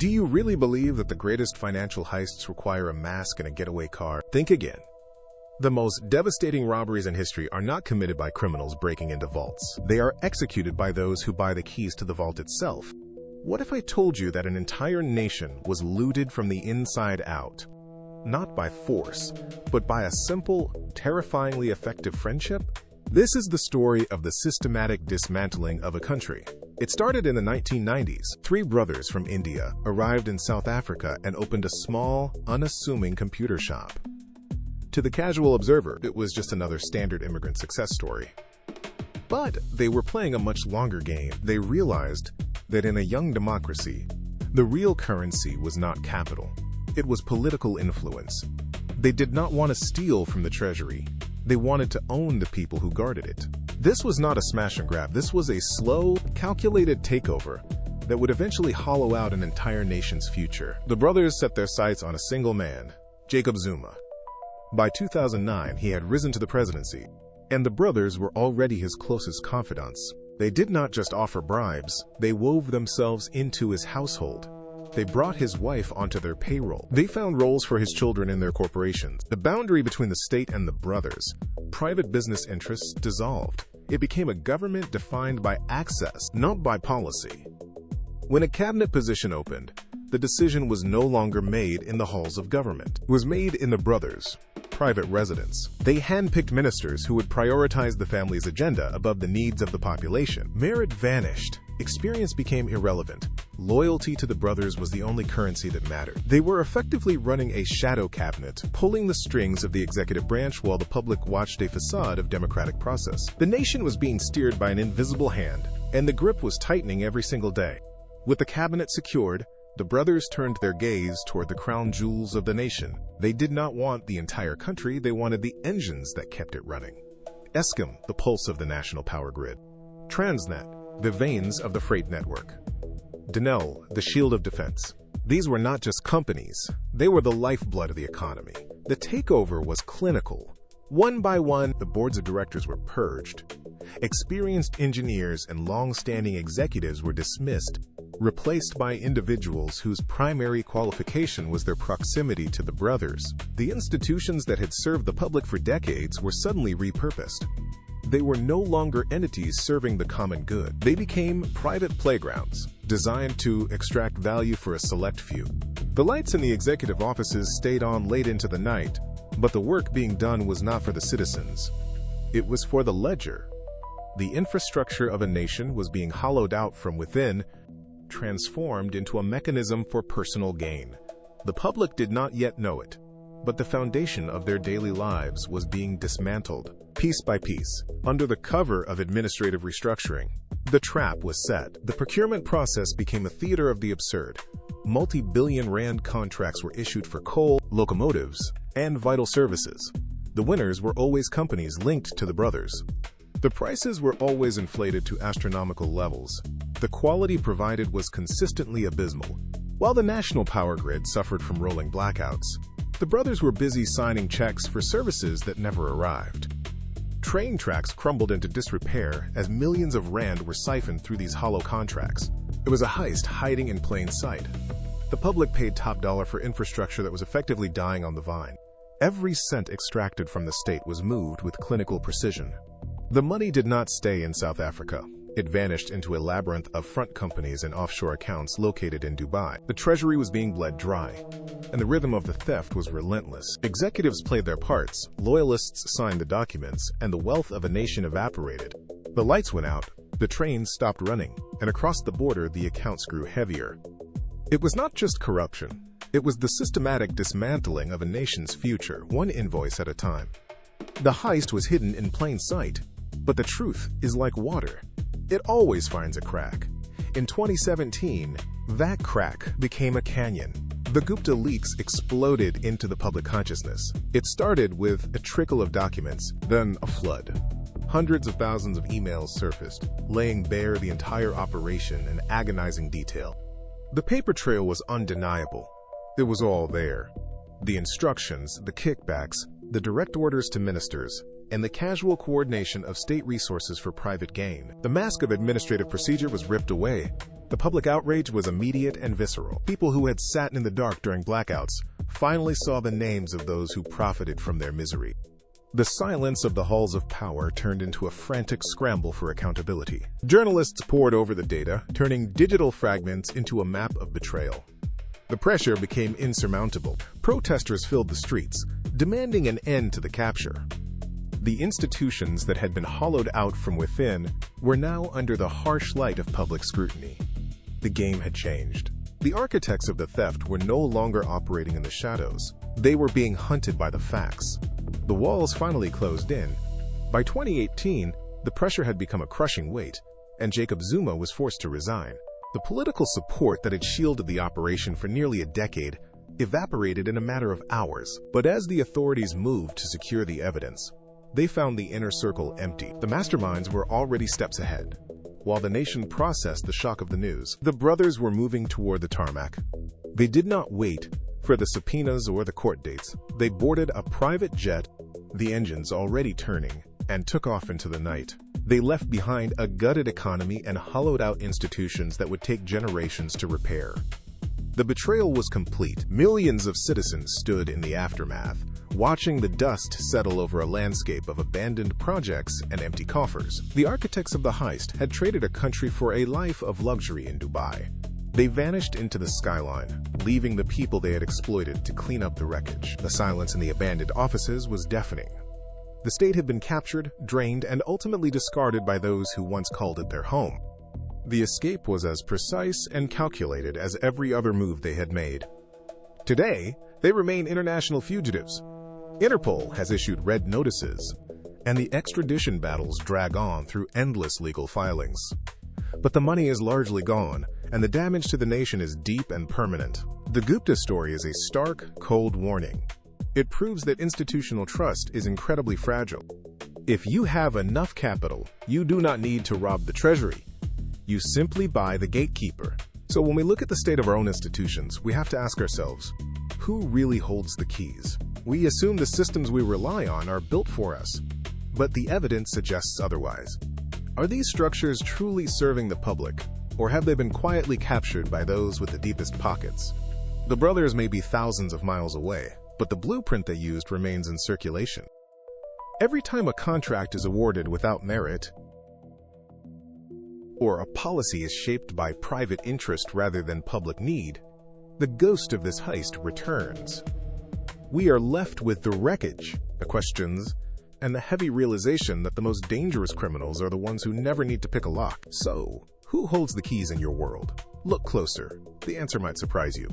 Do you really believe that the greatest financial heists require a mask and a getaway car? Think again. The most devastating robberies in history are not committed by criminals breaking into vaults. They are executed by those who buy the keys to the vault itself. What if I told you that an entire nation was looted from the inside out? Not by force, but by a simple, terrifyingly effective friendship? This is the story of the systematic dismantling of a country. It started in the 1990s. Three brothers from India arrived in South Africa and opened a small, unassuming computer shop. To the casual observer, it was just another standard immigrant success story. But they were playing a much longer game. They realized that in a young democracy, the real currency was not capital. It was political influence. They did not want to steal from the treasury. They wanted to own the people who guarded it. This was not a smash and grab. This was a slow, calculated takeover that would eventually hollow out an entire nation's future. The brothers set their sights on a single man, Jacob Zuma. By 2009, he had risen to the presidency, and the brothers were already his closest confidants. They did not just offer bribes, they wove themselves into his household. They brought his wife onto their payroll. They found roles for his children in their corporations. The boundary between the state and the brothers, private business interests, dissolved. It became a government defined by access, not by policy. When a cabinet position opened, the decision was no longer made in the halls of government. It was made in the brothers' private residence. They handpicked ministers who would prioritize the family's agenda above the needs of the population. Merit vanished. Experience became irrelevant. Loyalty to the brothers was the only currency that mattered. They were effectively running a shadow cabinet, pulling the strings of the executive branch while the public watched a facade of democratic process. The nation was being steered by an invisible hand, and the grip was tightening every single day. With the cabinet secured, the brothers turned their gaze toward the crown jewels of the nation. They did not want the entire country, they wanted the engines that kept it running. Eskom, the pulse of the national power grid. Transnet, the veins of the freight network. Denel, the shield of defense. These were not just companies, they were the lifeblood of the economy. The takeover was clinical. One by one, the boards of directors were purged. Experienced engineers and long-standing executives were dismissed, replaced by individuals whose primary qualification was their proximity to the brothers. The institutions that had served the public for decades were suddenly repurposed. They were no longer entities serving the common good. They became private playgrounds, designed to extract value for a select few. The lights in the executive offices stayed on late into the night, but the work being done was not for the citizens. It was for the ledger. The infrastructure of a nation was being hollowed out from within, transformed into a mechanism for personal gain. The public did not yet know it, but the foundation of their daily lives was being dismantled, piece by piece, under the cover of administrative restructuring. The trap was set. The procurement process became a theater of the absurd. Multi-billion rand contracts were issued for coal, locomotives, and vital services. The winners were always companies linked to the brothers. The prices were always inflated to astronomical levels. The quality provided was consistently abysmal. While the national power grid suffered from rolling blackouts, the brothers were busy signing checks for services that never arrived. Train tracks crumbled into disrepair as millions of rand were siphoned through these hollow contracts. It was a heist hiding in plain sight. The public paid top dollar for infrastructure that was effectively dying on the vine. Every cent extracted from the state was moved with clinical precision. The money did not stay in South Africa. It vanished into a labyrinth of front companies and offshore accounts located in Dubai. The treasury was being bled dry, and the rhythm of the theft was relentless. Executives played their parts, loyalists signed the documents, and the wealth of a nation evaporated. The lights went out, the trains stopped running, and across the border the accounts grew heavier. It was not just corruption. It was the systematic dismantling of a nation's future, one invoice at a time. The heist was hidden in plain sight, but the truth is like water. It always finds a crack. In 2017, that crack became a canyon. The Gupta Leaks exploded into the public consciousness. It started with a trickle of documents, then a flood. Hundreds of thousands of emails surfaced, laying bare the entire operation in agonizing detail. The paper trail was undeniable. It was all there. The instructions, the kickbacks, the direct orders to ministers, and the casual coordination of state resources for private gain. The mask of administrative procedure was ripped away, The public outrage was immediate and visceral. People who had sat in the dark during blackouts finally saw the names of those who profited from their misery. The silence of the halls of power turned into a frantic scramble for accountability. Journalists pored over the data, turning digital fragments into a map of betrayal. The pressure became insurmountable. Protesters filled the streets, demanding an end to the capture. The institutions that had been hollowed out from within were now under the harsh light of public scrutiny. The game had changed. The architects of the theft were no longer operating in the shadows. They were being hunted by the facts. The walls finally closed in. By 2018, the pressure had become a crushing weight, and Jacob Zuma was forced to resign. The political support that had shielded the operation for nearly a decade evaporated in a matter of hours. But as the authorities moved to secure the evidence, they found the inner circle empty. The masterminds were already steps ahead. While the nation processed the shock of the news, the brothers were moving toward the tarmac. They did not wait for the subpoenas or the court dates. They boarded a private jet, the engines already turning, and took off into the night. They left behind a gutted economy and hollowed-out institutions that would take generations to repair. The betrayal was complete. Millions of citizens stood in the aftermath, watching the dust settle over a landscape of abandoned projects and empty coffers. The architects of the heist had traded a country for a life of luxury in Dubai. They vanished into the skyline, leaving the people they had exploited to clean up the wreckage. The silence in the abandoned offices was deafening. The state had been captured, drained, and ultimately discarded by those who once called it their home. The escape was as precise and calculated as every other move they had made. Today, they remain international fugitives. Interpol has issued red notices, and the extradition battles drag on through endless legal filings. But the money is largely gone, and the damage to the nation is deep and permanent. The Gupta story is a stark, cold warning. It proves that institutional trust is incredibly fragile. If you have enough capital, you do not need to rob the treasury. You simply buy the gatekeeper. So when we look at the state of our own institutions, we have to ask ourselves, who really holds the keys? We assume the systems we rely on are built for us, but the evidence suggests otherwise. Are these structures truly serving the public, or have they been quietly captured by those with the deepest pockets? The brothers may be thousands of miles away, but the blueprint they used remains in circulation. Every time a contract is awarded without merit, or a policy is shaped by private interest rather than public need, the ghost of this heist returns. We are left with the wreckage, the questions, and the heavy realization that the most dangerous criminals are the ones who never need to pick a lock. So, who holds the keys in your world? Look closer. The answer might surprise you.